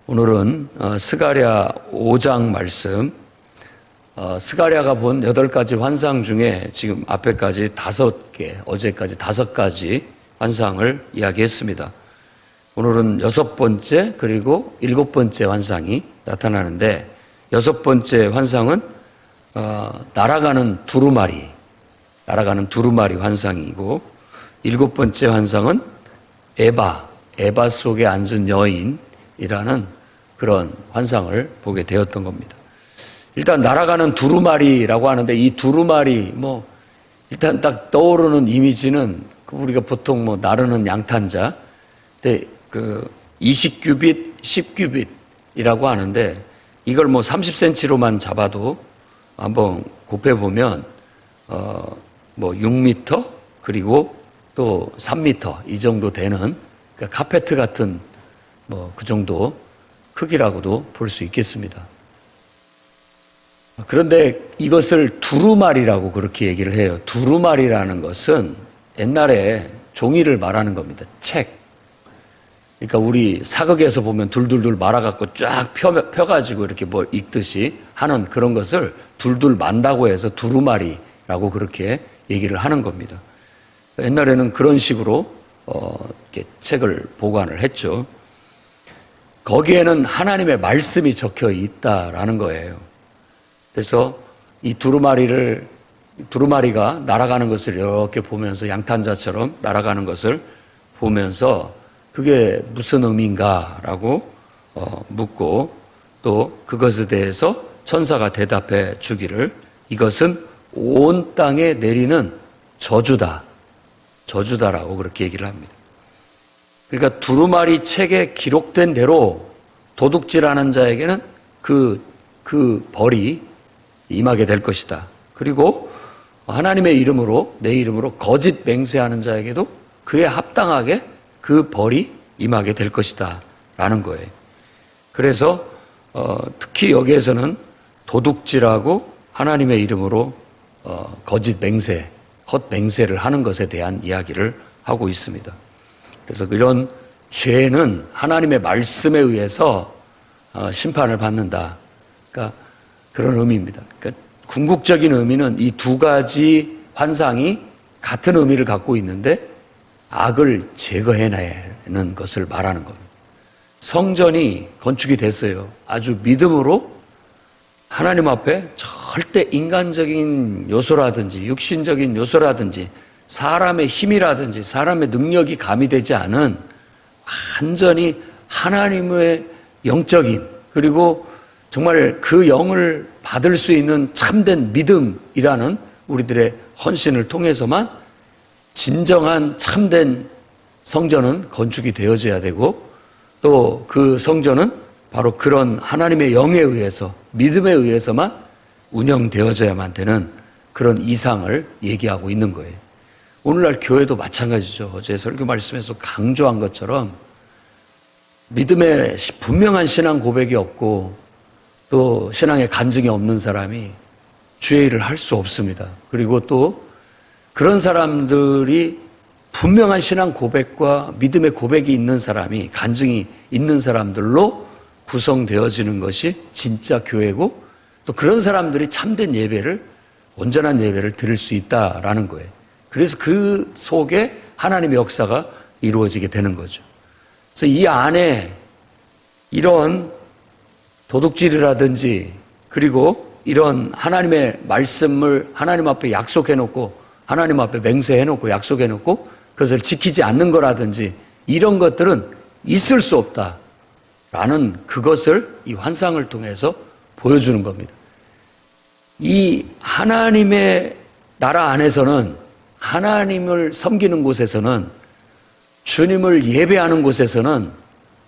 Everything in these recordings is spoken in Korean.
오늘은 스가랴 5장 말씀, 스가랴가 본 8가지 환상 중에 지금 앞에까지 5개, 어제까지 5가지 환상을 이야기했습니다. 오늘은 6번째 그리고 7번째 환상이 나타나는데, 6번째 환상은 날아가는 두루마리 환상이고, 7번째 환상은 에바 속에 앉은 여인이라는 그런 환상을 보게 되었던 겁니다. 일단 날아가는 두루마리라고 하는데, 이 두루마리 일단 딱 떠오르는 이미지는 우리가 보통 나르는 양탄자, 20규빗, 10규빗이라고 하는데, 이걸 30cm로만 잡아도 한번 곱해보면 6m 그리고 또 3m 이 정도 되는, 그러니까 카페트 같은 그 정도 크기라고도 볼 수 있겠습니다. 그런데 이것을 두루마리라고 그렇게 얘기를 해요. 두루마리라는 것은 옛날에 종이를 말하는 겁니다. 책. 그러니까 우리 사극에서 보면 둘둘둘 말아갖고 쫙 펴가지고 이렇게 읽듯이 하는 그런 것을 둘둘 만다고 해서 두루마리라고 그렇게 얘기를 하는 겁니다. 옛날에는 그런 식으로 이렇게 책을 보관을 했죠. 거기에는 하나님의 말씀이 적혀 있다라는 거예요. 그래서 이 두루마리가 날아가는 것을 이렇게 보면서, 양탄자처럼 날아가는 것을 보면서 그게 무슨 의미인가라고 묻고, 또 그것에 대해서 천사가 대답해 주기를, 이것은 온 땅에 내리는 저주다라고 그렇게 얘기를 합니다. 그러니까 두루마리 책에 기록된 대로 도둑질하는 자에게는 그 벌이 임하게 될 것이다. 그리고 하나님의 이름으로, 내 이름으로 거짓 맹세하는 자에게도 그에 합당하게 그 벌이 임하게 될 것이다 라는 거예요. 그래서 특히 여기에서는 도둑질하고 하나님의 이름으로 거짓 맹세, 헛맹세를 하는 것에 대한 이야기를 하고 있습니다. 그래서 이런 죄는 하나님의 말씀에 의해서 심판을 받는다. 그러니까 그런 의미입니다. 그러니까 궁극적인 의미는 이 두 가지 환상이 같은 의미를 갖고 있는데, 악을 제거해내는 것을 말하는 겁니다. 성전이 건축이 됐어요. 아주 믿음으로 하나님 앞에 절대 인간적인 요소라든지 육신적인 요소라든지 사람의 힘이라든지 사람의 능력이 가미되지 않은 완전히 하나님의 영적인, 그리고 정말 그 영을 받을 수 있는 참된 믿음이라는 우리들의 헌신을 통해서만 진정한 참된 성전은 건축이 되어져야 되고, 또 그 성전은 바로 그런 하나님의 영에 의해서, 믿음에 의해서만 운영되어져야만 되는 그런 이상을 얘기하고 있는 거예요. 오늘날 교회도 마찬가지죠. 어제 설교 말씀에서 강조한 것처럼 믿음에 분명한 신앙 고백이 없고 또 신앙의 간증이 없는 사람이 주의 일을 할 수 없습니다. 그리고 또 그런 사람들이 분명한 신앙 고백과 믿음의 고백이 있는 사람이, 간증이 있는 사람들로 구성되어지는 것이 진짜 교회고, 또 그런 사람들이 참된 예배를, 온전한 예배를 드릴 수 있다라는 거예요. 그래서 그 속에 하나님의 역사가 이루어지게 되는 거죠. 그래서 이 안에 이런 도둑질이라든지, 그리고 이런 하나님의 말씀을 하나님 앞에 약속해놓고, 하나님 앞에 맹세해놓고 약속해놓고 그것을 지키지 않는 거라든지, 이런 것들은 있을 수 없다라는 그것을 이 환상을 통해서 보여주는 겁니다. 이 하나님의 나라 안에서는, 하나님을 섬기는 곳에서는, 주님을 예배하는 곳에서는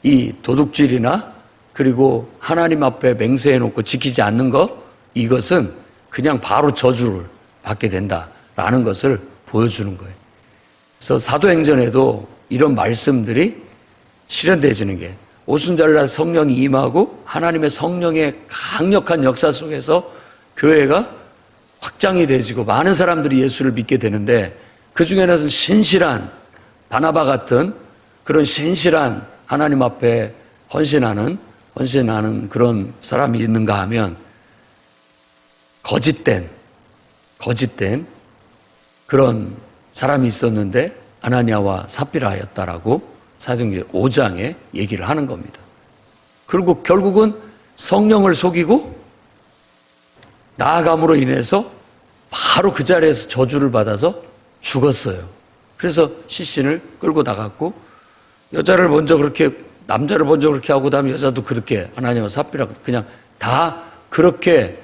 이 도둑질이나 그리고 하나님 앞에 맹세해놓고 지키지 않는 것, 이것은 그냥 바로 저주를 받게 된다라는 것을 보여주는 거예요. 그래서 사도행전에도 이런 말씀들이 실현되어지는 게, 오순절날 성령이 임하고 하나님의 성령의 강력한 역사 속에서 교회가 확장이 되어지고 많은 사람들이 예수를 믿게 되는데, 그 중에는 신실한 바나바 같은 그런 신실한 하나님 앞에 헌신하는 헌신하는 그런 사람이 있는가 하면 거짓된 그런 사람이 있었는데 아나니아와 삽비라였다라고 사도행전 5장에 얘기를 하는 겁니다. 그리고 결국은 성령을 속이고 나아감으로 인해서 바로 그 자리에서 저주를 받아서 죽었어요. 그래서 시신을 끌고 나갔고 남자를 먼저 그렇게 하고 그다음에 여자도 그렇게 아나니아와 삽비라 그냥 다 그렇게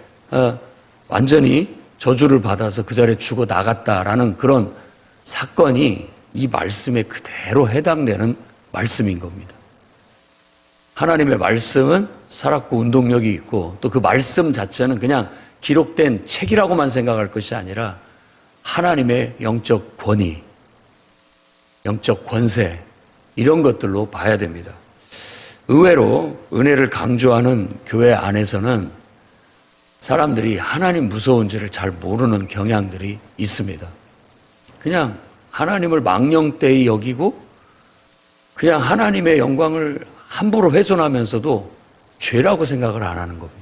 완전히 저주를 받아서 그 자리에 죽어 나갔다라는 그런 사건이 이 말씀에 그대로 해당되는 말씀인 겁니다. 하나님의 말씀은 살았고 운동력이 있고 또 그 말씀 자체는 그냥 기록된 책이라고만 생각할 것이 아니라 하나님의 영적 권위, 영적 권세 이런 것들로 봐야 됩니다. 의외로 은혜를 강조하는 교회 안에서는 사람들이 하나님 무서운지를 잘 모르는 경향들이 있습니다. 그냥 하나님을 망령되이 여기고 그냥 하나님의 영광을 함부로 훼손하면서도 죄라고 생각을 안 하는 겁니다.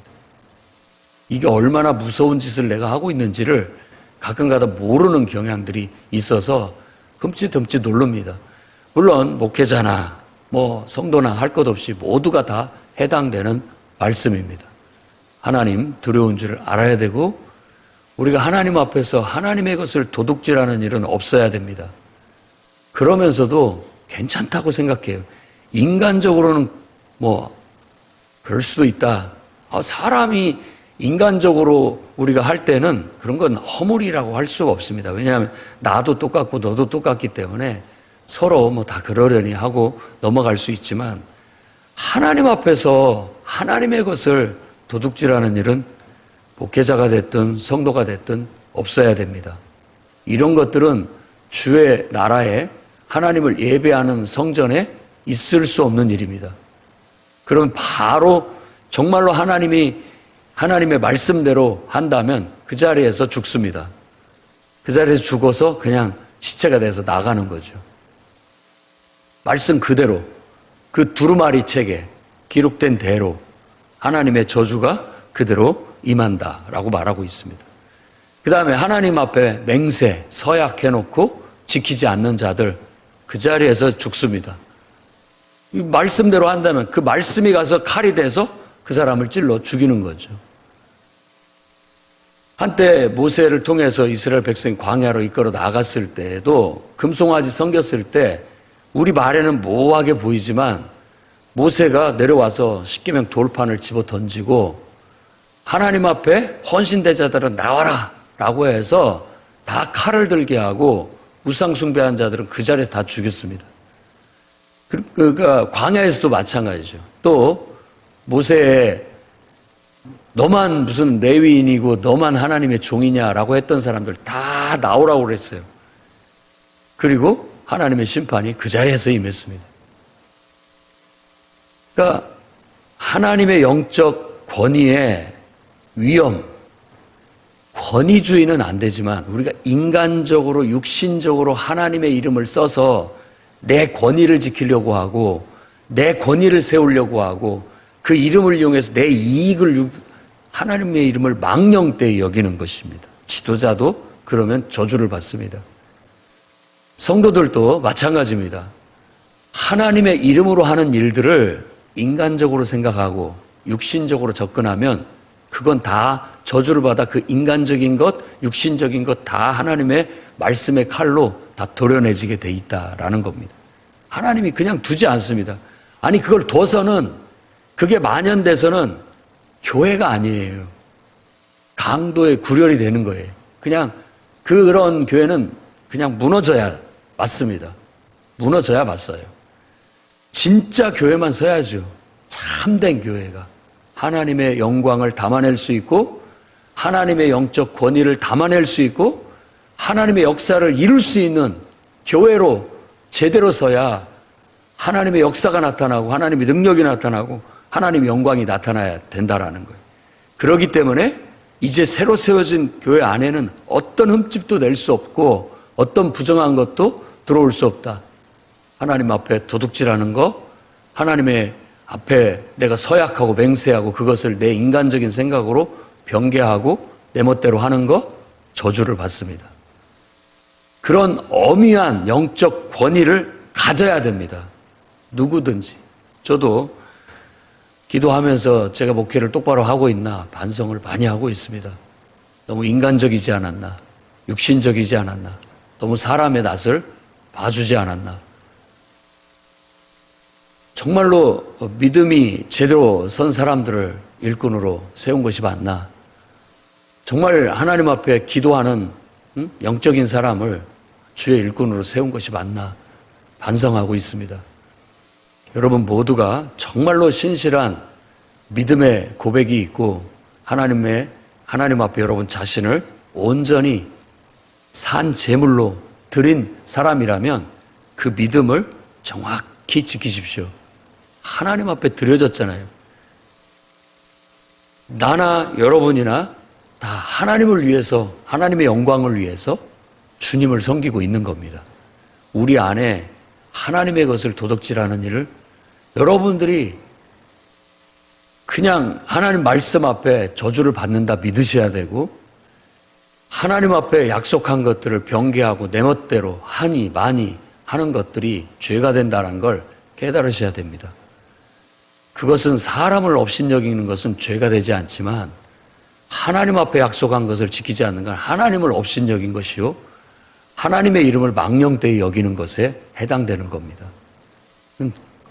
이게 얼마나 무서운 짓을 내가 하고 있는지를 가끔가다 모르는 경향들이 있어서 흠칫흠칫 놀랍니다. 물론 목회자나 성도나 할 것 없이 모두가 다 해당되는 말씀입니다. 하나님 두려운 줄 알아야 되고 우리가 하나님 앞에서 하나님의 것을 도둑질하는 일은 없어야 됩니다. 그러면서도 괜찮다고 생각해요. 인간적으로는 그럴 수도 있다. 사람이 인간적으로 우리가 할 때는 그런 건 허물이라고 할 수가 없습니다. 왜냐하면 나도 똑같고 너도 똑같기 때문에 서로 다 그러려니 하고 넘어갈 수 있지만 하나님 앞에서 하나님의 것을 도둑질하는 일은 목회자가 됐든 성도가 됐든 없어야 됩니다. 이런 것들은 주의 나라에 하나님을 예배하는 성전에 있을 수 없는 일입니다. 그럼 바로 정말로 하나님의 말씀대로 한다면 그 자리에서 죽습니다. 그 자리에서 죽어서 그냥 시체가 돼서 나가는 거죠. 말씀 그대로 그 두루마리 책에 기록된 대로 하나님의 저주가 그대로 임한다라고 말하고 있습니다. 그 다음에 하나님 앞에 맹세, 서약해놓고 지키지 않는 자들 그 자리에서 죽습니다. 말씀대로 한다면 그 말씀이 가서 칼이 돼서 그 사람을 찔러 죽이는 거죠. 한때 모세를 통해서 이스라엘 백성이 광야로 이끌어 나갔을 때에도 금송아지 섬겼을 때 우리 말에는 모호하게 보이지만 모세가 내려와서 십계명 돌판을 집어 던지고 하나님 앞에 헌신대자들은 나와라 라고 해서 다 칼을 들게 하고 우상 숭배한 자들은 그 자리에서 다 죽였습니다. 그러니까 광야에서도 마찬가지죠. 또 모세의 너만 무슨 레위인이고 너만 하나님의 종이냐라고 했던 사람들 다 나오라고 그랬어요. 그리고 하나님의 심판이 그 자리에서 임했습니다. 그러니까 하나님의 영적 권위의 위험, 권위주의는 안 되지만 우리가 인간적으로 육신적으로 하나님의 이름을 써서 내 권위를 지키려고 하고 내 권위를 세우려고 하고 그 이름을 이용해서 내 이익을 하나님의 이름을 망령되이 여기는 것입니다. 지도자도 그러면 저주를 받습니다. 성도들도 마찬가지입니다. 하나님의 이름으로 하는 일들을 인간적으로 생각하고 육신적으로 접근하면 그건 다 저주를 받아 그 인간적인 것, 육신적인 것 다 하나님의 말씀의 칼로 다 도려내지게 돼 있다라는 겁니다. 하나님이 그냥 두지 않습니다. 아니 그걸 둬서는 그게 만연돼서는 교회가 아니에요. 강도의 구렬이 되는 거예요. 그냥 그런 교회는 그냥 무너져야 맞습니다. 무너져야 맞어요. 진짜 교회만 서야죠. 참된 교회가 하나님의 영광을 담아낼 수 있고 하나님의 영적 권위를 담아낼 수 있고 하나님의 역사를 이룰 수 있는 교회로 제대로 서야 하나님의 역사가 나타나고 하나님의 능력이 나타나고 하나님의 영광이 나타나야 된다라는 거예요. 그렇기 때문에 이제 새로 세워진 교회 안에는 어떤 흠집도 낼 수 없고 어떤 부정한 것도 들어올 수 없다. 하나님 앞에 도둑질하는 거, 하나님의 앞에 내가 서약하고 맹세하고 그것을 내 인간적인 생각으로 변개하고 내 멋대로 하는 거 저주를 받습니다. 그런 엄위한 영적 권위를 가져야 됩니다. 누구든지. 저도 기도하면서 제가 목회를 똑바로 하고 있나 반성을 많이 하고 있습니다. 너무 인간적이지 않았나, 육신적이지 않았나, 너무 사람의 낯을 봐주지 않았나. 정말로 믿음이 제대로 선 사람들을 일꾼으로 세운 것이 맞나. 정말 하나님 앞에 기도하는 영적인 사람을 주의 일꾼으로 세운 것이 맞나 반성하고 있습니다. 여러분 모두가 정말로 신실한 믿음의 고백이 있고 하나님 앞에 여러분 자신을 온전히 산 제물로 드린 사람이라면 그 믿음을 정확히 지키십시오. 하나님 앞에 드려졌잖아요. 나나 여러분이나 다 하나님을 위해서, 하나님의 영광을 위해서 주님을 섬기고 있는 겁니다. 우리 안에 하나님의 것을 도둑질하는 일을 여러분들이 그냥 하나님 말씀 앞에 저주를 받는다 믿으셔야 되고, 하나님 앞에 약속한 것들을 변개하고 내 멋대로 하니 많이 하는 것들이 죄가 된다는 걸 깨달으셔야 됩니다. 그것은 사람을 업신여기는 것은 죄가 되지 않지만 하나님 앞에 약속한 것을 지키지 않는 건 하나님을 업신여긴 것이요 하나님의 이름을 망령되이 여기는 것에 해당되는 겁니다.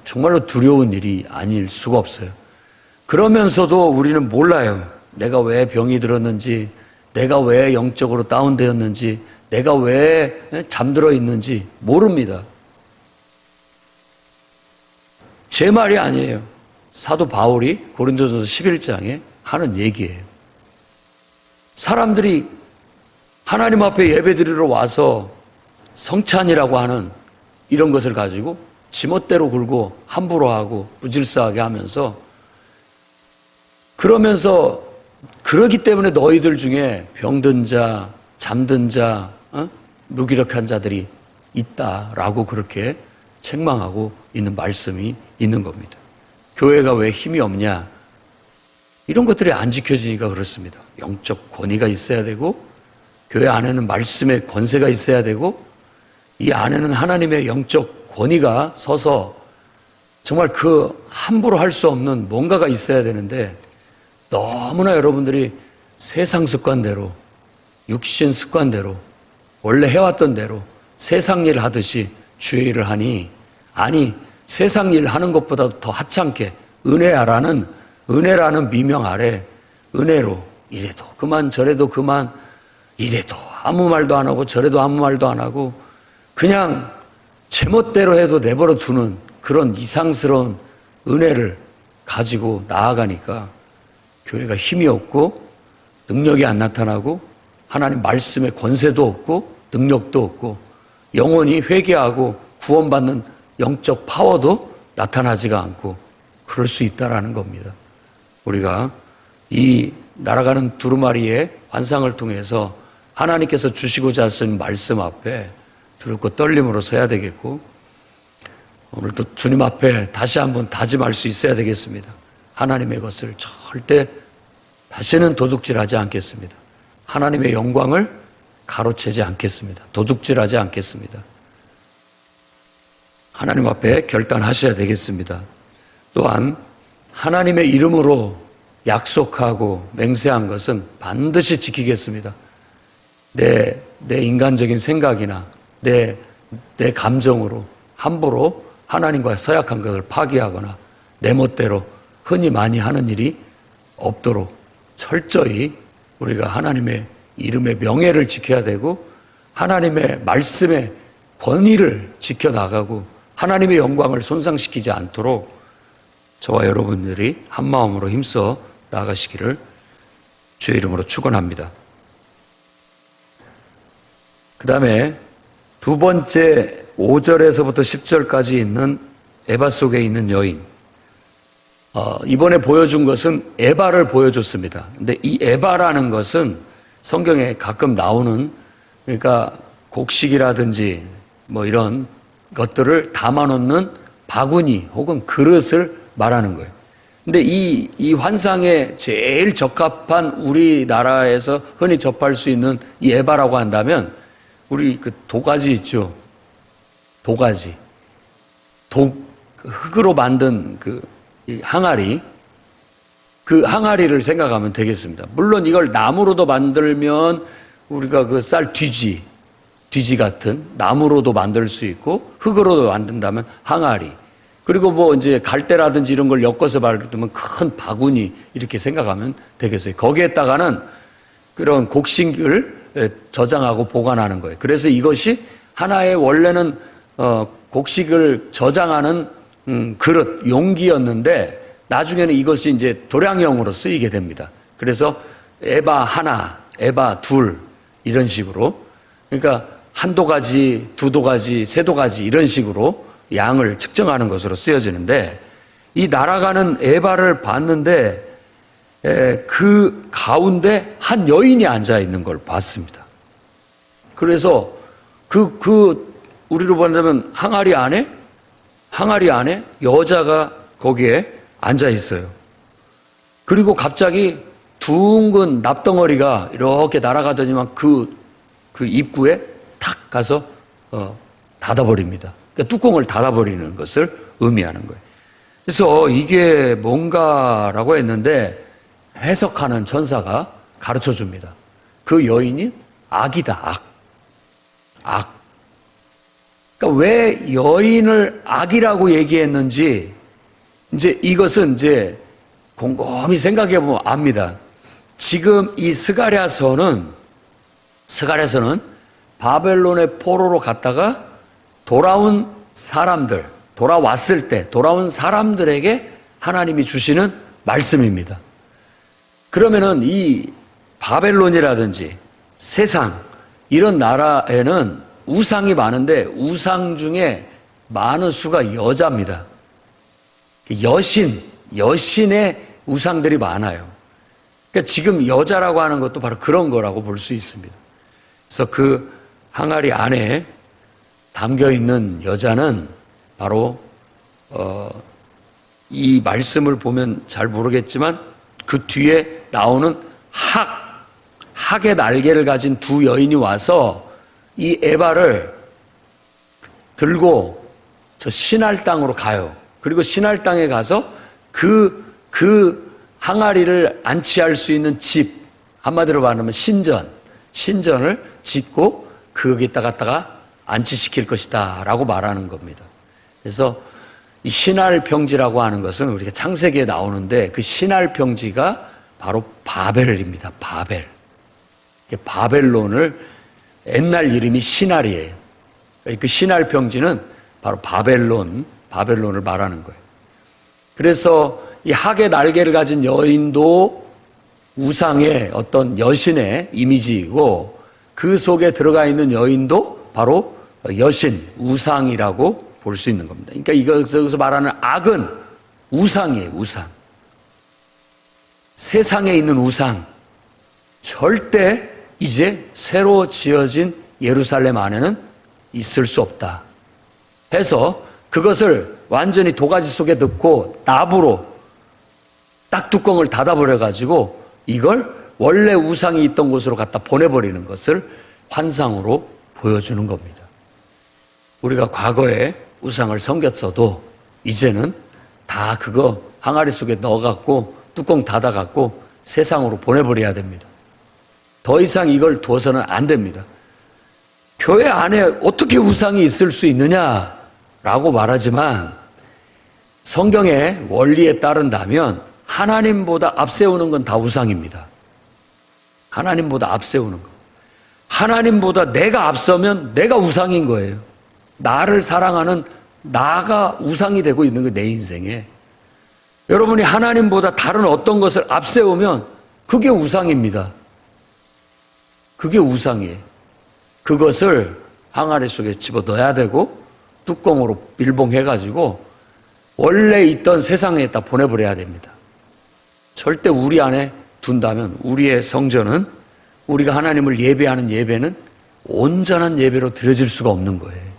정말로 두려운 일이 아닐 수가 없어요. 그러면서도 우리는 몰라요. 내가 왜 병이 들었는지, 내가 왜 영적으로 다운되었는지, 내가 왜 잠들어 있는지 모릅니다. 제 말이 아니에요. 사도 바울이 고린도전서 11장에 하는 얘기예요. 사람들이 하나님 앞에 예배드리러 와서 성찬이라고 하는 이런 것을 가지고 지멋대로 굴고 함부로 하고 무질서하게 하면서, 그러면서 그러기 때문에 너희들 중에 병든 자, 잠든 자, 무기력한 자들이 있다라고 그렇게 책망하고 있는 말씀이 있는 겁니다. 교회가 왜 힘이 없냐? 이런 것들이 안 지켜지니까 그렇습니다. 영적 권위가 있어야 되고, 교회 안에는 말씀의 권세가 있어야 되고, 이 안에는 하나님의 영적 권위가 서서 정말 그 함부로 할 수 없는 뭔가가 있어야 되는데, 너무나 여러분들이 세상 습관대로, 육신 습관대로, 원래 해왔던 대로 세상 일 하듯이 주의 일을 하니, 아니 세상 일 하는 것보다 더 하찮게 은혜라는 미명 아래 은혜로 이래도 그만 저래도 그만, 이래도 아무 말도 안 하고 저래도 아무 말도 안 하고 그냥 제멋대로 해도 내버려 두는 그런 이상스러운 은혜를 가지고 나아가니까 교회가 힘이 없고 능력이 안 나타나고 하나님 말씀의 권세도 없고 능력도 없고 영원히 회개하고 구원받는 영적 파워도 나타나지가 않고 그럴 수 있다라는 겁니다. 우리가 이 날아가는 두루마리의 환상을 통해서 하나님께서 주시고자 하신 말씀 앞에 두렵고 떨림으로 서야 되겠고, 오늘도 주님 앞에 다시 한번 다짐할 수 있어야 되겠습니다. 하나님의 것을 절대 다시는 도둑질하지 않겠습니다. 하나님의 영광을 가로채지 않겠습니다. 도둑질하지 않겠습니다. 하나님 앞에 결단하셔야 되겠습니다. 또한 하나님의 이름으로 약속하고 맹세한 것은 반드시 지키겠습니다. 내 인간적인 생각이나 내 감정으로 함부로 하나님과 서약한 것을 파기하거나 내 멋대로 흔히 많이 하는 일이 없도록 철저히 우리가 하나님의 이름의 명예를 지켜야 되고, 하나님의 말씀의 권위를 지켜나가고 하나님의 영광을 손상시키지 않도록 저와 여러분들이 한마음으로 힘써 나아가시기를 주의 이름으로 축원합니다. 그 다음에 두 번째 5절에서부터 10절까지 있는 에바 속에 있는 여인, 이번에 보여준 것은 에바를 보여줬습니다. 근데 이 에바라는 것은 성경에 가끔 나오는, 그러니까 곡식이라든지 뭐 이런 것들을 담아놓는 바구니 혹은 그릇을 말하는 거예요. 근데 이 환상에 제일 적합한 우리나라에서 흔히 접할 수 있는 이 에바라고 한다면 우리 그 도가지 있죠. 도가지. 흙으로 만든 이 항아리. 그 항아리를 생각하면 되겠습니다. 물론 이걸 나무로도 만들면 우리가 그 쌀 뒤지 같은 나무로도 만들 수 있고 흙으로도 만든다면 항아리. 그리고 뭐 이제 갈대라든지 이런 걸 엮어서 만들면 큰 바구니 이렇게 생각하면 되겠어요. 거기에다가는 그런 곡식을 저장하고 보관하는 거예요. 그래서 이것이 하나의 원래는 곡식을 저장하는 그릇, 용기였는데 나중에는 이것이 이제 도량형으로 쓰이게 됩니다. 그래서 에바 하나, 에바 둘 이런 식으로 그러니까 한 도가지, 두 도가지, 세 도가지 이런 식으로 양을 측정하는 것으로 쓰여지는데 이 날아가는 에바를 봤는데 그 가운데 한 여인이 앉아 있는 걸 봤습니다. 그래서 우리로 본다면 항아리 안에 여자가 거기에 앉아 있어요. 그리고 갑자기 둥근 납덩어리가 이렇게 날아가더니만 그 입구에 탁 가서 닫아버립니다. 그러니까 뚜껑을 닫아버리는 것을 의미하는 거예요. 그래서 이게 뭔가라고 했는데 해석하는 천사가 가르쳐 줍니다. 그 여인이 악이다, 악. 그러니까 왜 여인을 악이라고 얘기했는지 이제 이것은 이제 곰곰이 생각해 보면 압니다. 지금 이 스가랴서는 바벨론의 포로로 갔다가 돌아왔을 때 돌아온 사람들에게 하나님이 주시는 말씀입니다. 그러면은 이 바벨론이라든지 세상 이런 나라에는 우상이 많은데 우상 중에 많은 수가 여자입니다. 여신의 우상들이 많아요. 그러니까 지금 여자라고 하는 것도 바로 그런 거라고 볼 수 있습니다. 그래서 그 항아리 안에 담겨 있는 여자는 바로 이 말씀을 보면 잘 모르겠지만 그 뒤에 나오는 학의 날개를 가진 두 여인이 와서 이 에바를 들고 저 신할 땅으로 가요. 그리고 신할 땅에 가서 그 항아리를 안치할 수 있는 집, 한마디로 말하면 신전을 짓고 거기다 갖다가 안치시킬 것이다 라고 말하는 겁니다. 그래서 이 신할 평지라고 하는 것은 우리가 창세기에 나오는데 그 신할 평지가 바로 바벨입니다. 바벨론을 옛날 이름이 신할이에요. 그 신할 평지는 바로 바벨론을 말하는 거예요. 그래서 이 학의 날개를 가진 여인도 우상의 어떤 여신의 이미지이고 그 속에 들어가 있는 여인도 바로 여신, 우상이라고 볼 수 있는 겁니다. 그러니까 여기서 말하는 악은 우상이에요, 우상. 세상에 있는 우상. 절대 이제 새로 지어진 예루살렘 안에는 있을 수 없다. 해서 그것을 완전히 도가지 속에 넣고 나부로 딱 뚜껑을 닫아버려가지고 이걸 원래 우상이 있던 곳으로 갖다 보내버리는 것을 환상으로 보여주는 겁니다. 우리가 과거에 우상을 섬겼어도 이제는 다 그거 항아리 속에 넣어갖고 뚜껑 닫아갖고 세상으로 보내버려야 됩니다. 더 이상 이걸 둬서는 안 됩니다. 교회 안에 어떻게 우상이 있을 수 있느냐라고 말하지만 성경의 원리에 따른다면 하나님보다 앞세우는 건 다 우상입니다. 하나님보다 앞세우는 거. 하나님보다 내가 앞서면 내가 우상인 거예요. 나를 사랑하는 나가 우상이 되고 있는 거예요, 내 인생에. 여러분이 하나님보다 다른 어떤 것을 앞세우면 그게 우상입니다. 그게 우상이에요. 그것을 항아리 속에 집어넣어야 되고 뚜껑으로 밀봉해가지고 원래 있던 세상에다 보내버려야 됩니다. 절대 우리 안에 둔다면 우리의 성전은 우리가 하나님을 예배하는 예배는 온전한 예배로 드려질 수가 없는 거예요.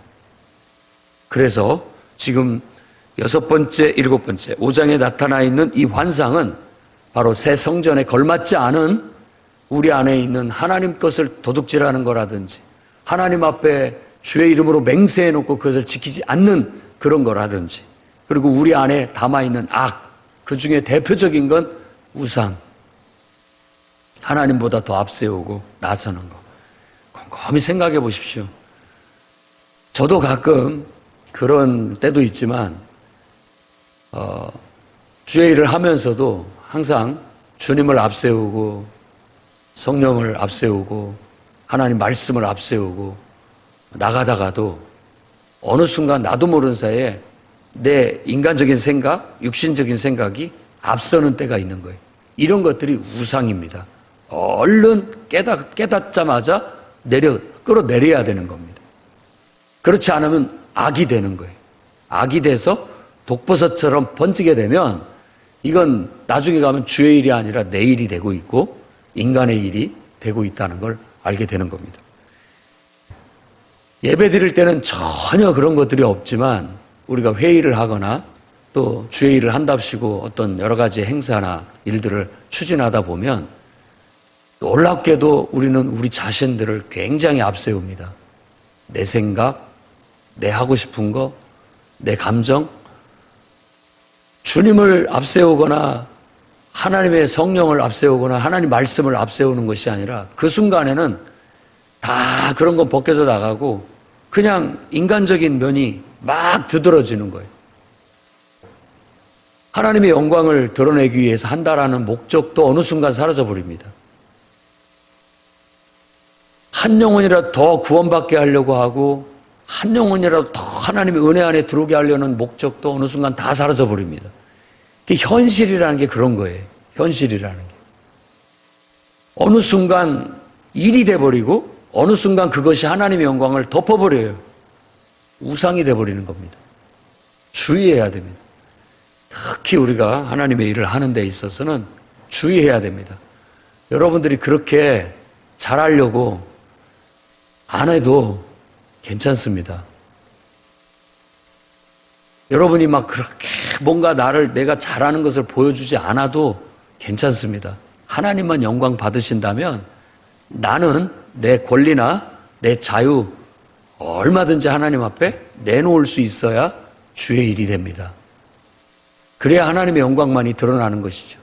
그래서 지금 여섯 번째, 일곱 번째, 5장에 나타나 있는 이 환상은 바로 새 성전에 걸맞지 않은 우리 안에 있는 하나님 것을 도둑질하는 거라든지 하나님 앞에 주의 이름으로 맹세해놓고 그것을 지키지 않는 그런 거라든지 그리고 우리 안에 담아있는 악, 그 중에 대표적인 건 우상, 하나님보다 더 앞세우고 나서는 거. 곰곰이 생각해 보십시오. 저도 가끔 그런 때도 있지만 주의 일을 하면서도 항상 주님을 앞세우고 성령을 앞세우고 하나님 말씀을 앞세우고 나가다가도 어느 순간 나도 모르는 사이에 내 인간적인 생각, 육신적인 생각이 앞서는 때가 있는 거예요. 이런 것들이 우상입니다. 얼른 깨닫자마자 끌어내려야 되는 겁니다. 그렇지 않으면 악이 되는 거예요. 악이 돼서 독버섯처럼 번지게 되면 이건 나중에 가면 주의 일이 아니라 내 일이 되고 있고 인간의 일이 되고 있다는 걸 알게 되는 겁니다. 예배 드릴 때는 전혀 그런 것들이 없지만 우리가 회의를 하거나 또 주의 일을 한답시고 어떤 여러 가지 행사나 일들을 추진하다 보면 놀랍게도 우리는 우리 자신들을 굉장히 앞세웁니다. 내 생각, 내 하고 싶은 거, 내 감정, 주님을 앞세우거나 하나님의 성령을 앞세우거나 하나님 말씀을 앞세우는 것이 아니라 그 순간에는 다 그런 건 벗겨져 나가고 그냥 인간적인 면이 막 두드러지는 거예요. 하나님의 영광을 드러내기 위해서 한다라는 목적도 어느 순간 사라져 버립니다. 한 영혼이라도 더 구원받게 하려고 하고 한 영혼이라도 더 하나님의 은혜 안에 들어오게 하려는 목적도 어느 순간 다 사라져 버립니다. 현실이라는 게 그런 거예요. 현실이라는 게. 어느 순간 일이 돼버리고 어느 순간 그것이 하나님의 영광을 덮어버려요. 우상이 돼버리는 겁니다. 주의해야 됩니다. 특히 우리가 하나님의 일을 하는 데 있어서는 주의해야 됩니다. 여러분들이 그렇게 잘하려고 안 해도 괜찮습니다. 여러분이 막 그렇게 뭔가 내가 잘하는 것을 보여주지 않아도 괜찮습니다. 하나님만 영광 받으신다면 나는 내 권리나 내 자유 얼마든지 하나님 앞에 내놓을 수 있어야 주의 일이 됩니다. 그래야 하나님의 영광만이 드러나는 것이죠.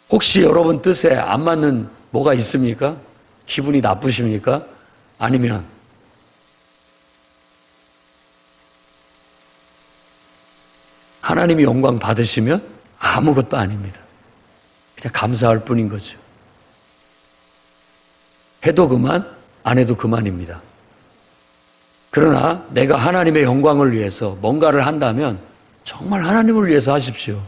혹시 여러분 뜻에 안 맞는 뭐가 있습니까? 기분이 나쁘십니까? 아니면 하나님이 영광 받으시면 아무것도 아닙니다. 그냥 감사할 뿐인 거죠. 해도 그만, 안 해도 그만입니다. 그러나 내가 하나님의 영광을 위해서 뭔가를 한다면 정말 하나님을 위해서 하십시오.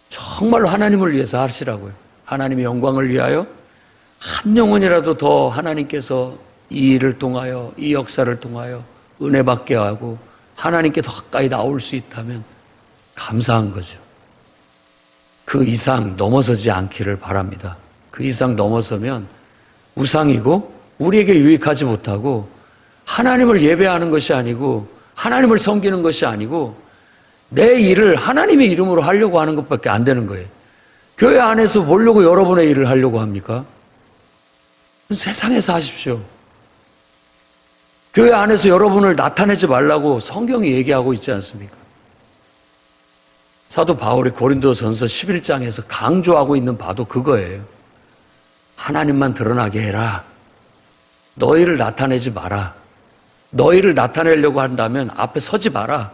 정말로 하나님을 위해서 하시라고요. 하나님의 영광을 위하여 한 영혼이라도 더 하나님께서 이 일을 통하여 이 역사를 통하여 은혜 받게 하고 하나님께 더 가까이 나올 수 있다면 감사한 거죠. 그 이상 넘어서지 않기를 바랍니다. 그 이상 넘어서면 우상이고 우리에게 유익하지 못하고 하나님을 예배하는 것이 아니고 하나님을 섬기는 것이 아니고 내 일을 하나님의 이름으로 하려고 하는 것밖에 안 되는 거예요. 교회 안에서 보려고 여러분의 일을 하려고 합니까? 세상에서 하십시오. 교회 안에서 여러분을 나타내지 말라고 성경이 얘기하고 있지 않습니까? 사도 바울이 고린도전서 11장에서 강조하고 있는 바도 그거예요. 하나님만 드러나게 해라. 너희를 나타내지 마라. 너희를 나타내려고 한다면 앞에 서지 마라.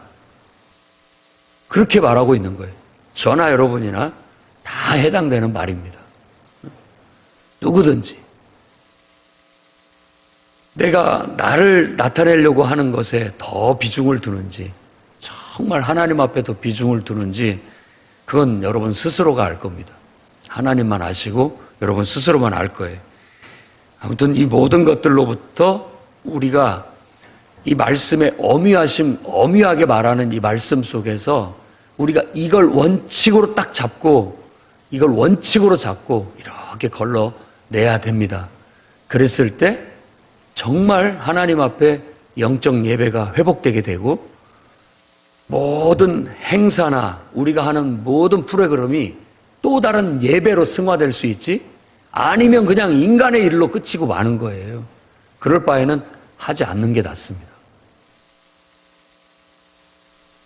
그렇게 말하고 있는 거예요. 저나 여러분이나 다 해당되는 말입니다. 누구든지. 내가 나를 나타내려고 하는 것에 더 비중을 두는지 정말 하나님 앞에 더 비중을 두는지 그건 여러분 스스로가 알 겁니다. 하나님만 아시고 여러분 스스로만 알 거예요. 아무튼 이 모든 것들로부터 우리가 이 말씀의 엄유하게 말하는 이 말씀 속에서 우리가 이걸 원칙으로 딱 잡고 이걸 원칙으로 잡고 이렇게 걸러내야 됩니다. 그랬을 때 정말 하나님 앞에 영적 예배가 회복되게 되고 모든 행사나 우리가 하는 모든 프로그램이 또 다른 예배로 승화될 수 있지, 아니면 그냥 인간의 일로 끝이고 마는 거예요. 그럴 바에는 하지 않는 게 낫습니다.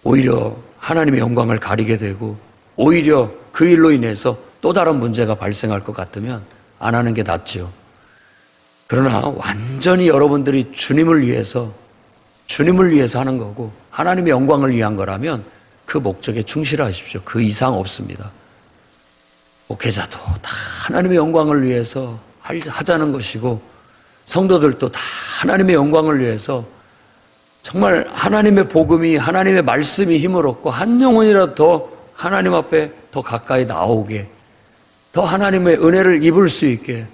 오히려 하나님의 영광을 가리게 되고 오히려 그 일로 인해서 또 다른 문제가 발생할 것 같으면 안 하는 게 낫죠. 그러나 완전히 여러분들이 주님을 위해서 하는 거고 하나님의 영광을 위한 거라면 그 목적에 충실하십시오. 그 이상 없습니다. 목회자도 다 하나님의 영광을 위해서 하자는 것이고, 성도들도 다 하나님의 영광을 위해서 정말 하나님의 복음이, 하나님의 말씀이 힘을 얻고 한 영혼이라도 더 하나님 앞에 더 가까이 나오게, 더 하나님의 은혜를 입을 수 있게,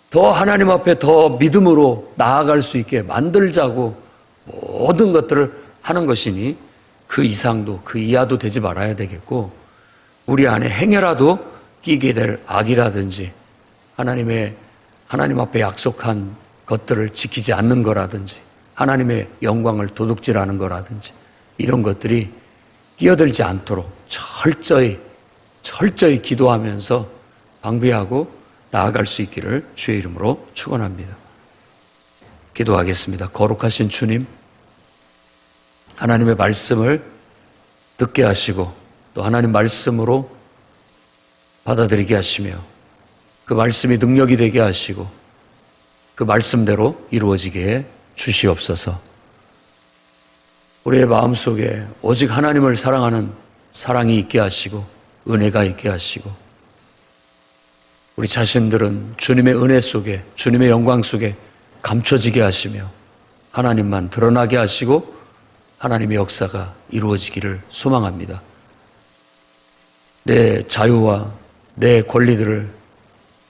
더 하나님 앞에 더 믿음으로 나아갈 수 있게 만들자고 모든 것들을 하는 것이니 그 이상도 그 이하도 되지 말아야 되겠고, 우리 안에 행여라도 끼게 될 악이라든지 하나님 앞에 약속한 것들을 지키지 않는 거라든지 하나님의 영광을 도둑질하는 거라든지 이런 것들이 끼어들지 않도록 철저히 기도하면서 방비하고 나아갈 수 있기를 주의 이름으로 축원합니다. 기도하겠습니다. 거룩하신 주님, 하나님의 말씀을 듣게 하시고 또 하나님 말씀으로 받아들이게 하시며 그 말씀이 능력이 되게 하시고 그 말씀대로 이루어지게 해 주시옵소서. 우리의 마음속에 오직 하나님을 사랑하는 사랑이 있게 하시고 은혜가 있게 하시고, 우리 자신들은 주님의 은혜 속에 주님의 영광 속에 감춰지게 하시며 하나님만 드러나게 하시고 하나님의 역사가 이루어지기를 소망합니다. 내 자유와 내 권리들을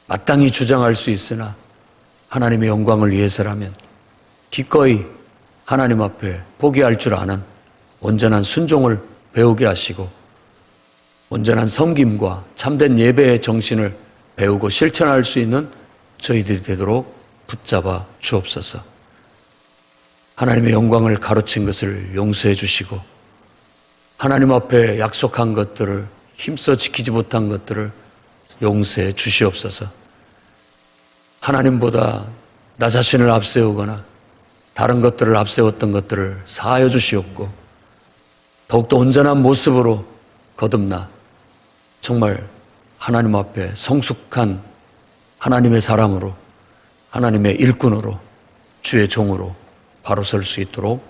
마땅히 주장할 수 있으나 하나님의 영광을 위해서라면 기꺼이 하나님 앞에 포기할 줄 아는 온전한 순종을 배우게 하시고 온전한 섬김과 참된 예배의 정신을 배우고 실천할 수 있는 저희들이 되도록 붙잡아 주옵소서. 하나님의 영광을 가로챈 것을 용서해 주시고 하나님 앞에 약속한 것들을 힘써 지키지 못한 것들을 용서해 주시옵소서. 하나님보다 나 자신을 앞세우거나 다른 것들을 앞세웠던 것들을 사하여 주시옵고 더욱더 온전한 모습으로 거듭나 정말 하나님 앞에 성숙한 하나님의 사람으로, 하나님의 일꾼으로, 주의 종으로 바로 설 수 있도록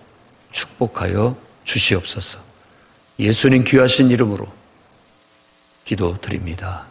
축복하여 주시옵소서. 예수님 귀하신 이름으로 기도드립니다.